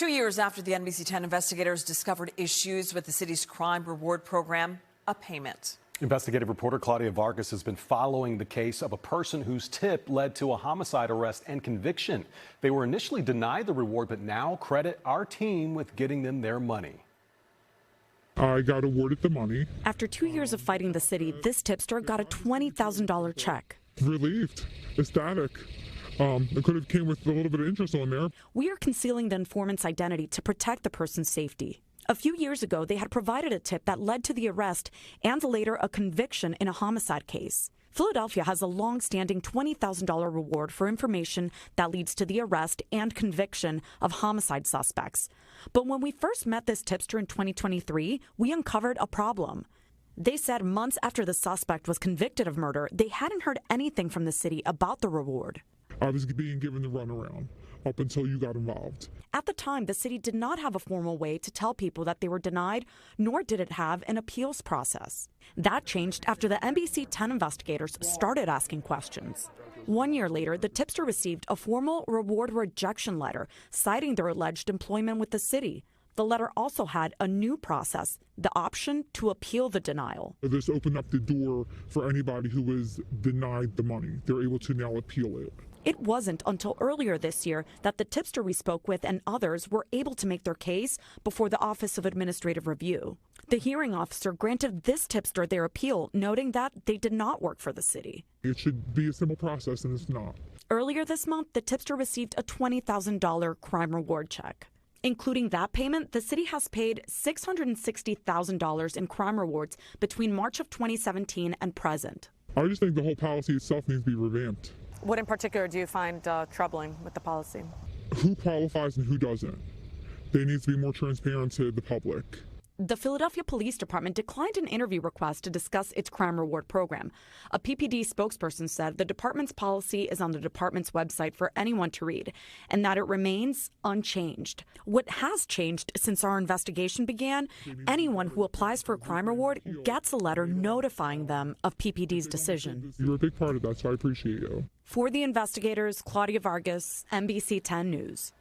2 years after the NBC10 investigators discovered issues with the city's crime reward program, a payment. Investigative reporter Claudia Vargas has been following the case of a person whose tip led to a homicide arrest and conviction. They were initially denied the reward, but now credit our team with getting them their money. I got awarded the money. After 2 years of fighting the city, this tipster got a $20,000 check. Relieved, ecstatic. It could have came with a little bit of interest on there. We are concealing the informant's identity to protect the person's safety. A few years ago, they had provided a tip that led to the arrest and later a conviction in a homicide case. Philadelphia has a long-standing $20,000 reward for information that leads to the arrest and conviction of homicide suspects. But when we first met this tipster in 2023, we uncovered a problem. They said months after the suspect was convicted of murder, they hadn't heard anything from the city about the reward. I was being given the runaround up until you got involved. At the time, the city did not have a formal way to tell people that they were denied, nor did it have an appeals process. That changed after the NBC10 investigators started asking questions. 1 year later, the tipster received a formal reward rejection letter citing their alleged employment with the city. The letter also had a new process, the option to appeal the denial. This opened up the door for anybody who was denied the money. They're able to now appeal it. It wasn't until earlier this year that the tipster we spoke with and others were able to make their case before the Office of Administrative Review. The hearing officer granted this tipster their appeal, noting that they did not work for the city. It should be a simple process, and it's not. Earlier this month, the tipster received a $20,000 crime reward check. Including that payment, the city has paid $660,000 in crime rewards between March of 2017 and present. I just think the whole policy itself needs to be revamped. What in particular do you find troubling with the policy? Who qualifies and who doesn't? There needs to be more transparent to the public. The Philadelphia Police Department declined an interview request to discuss its crime reward program. A PPD spokesperson said the department's policy is on the department's website for anyone to read, and that it remains unchanged. What has changed since our investigation began, anyone who applies for a crime reward gets a letter notifying them of PPD's decision. You're a big part of that, so I appreciate you. For the investigators, Claudia Vargas, NBC10 News.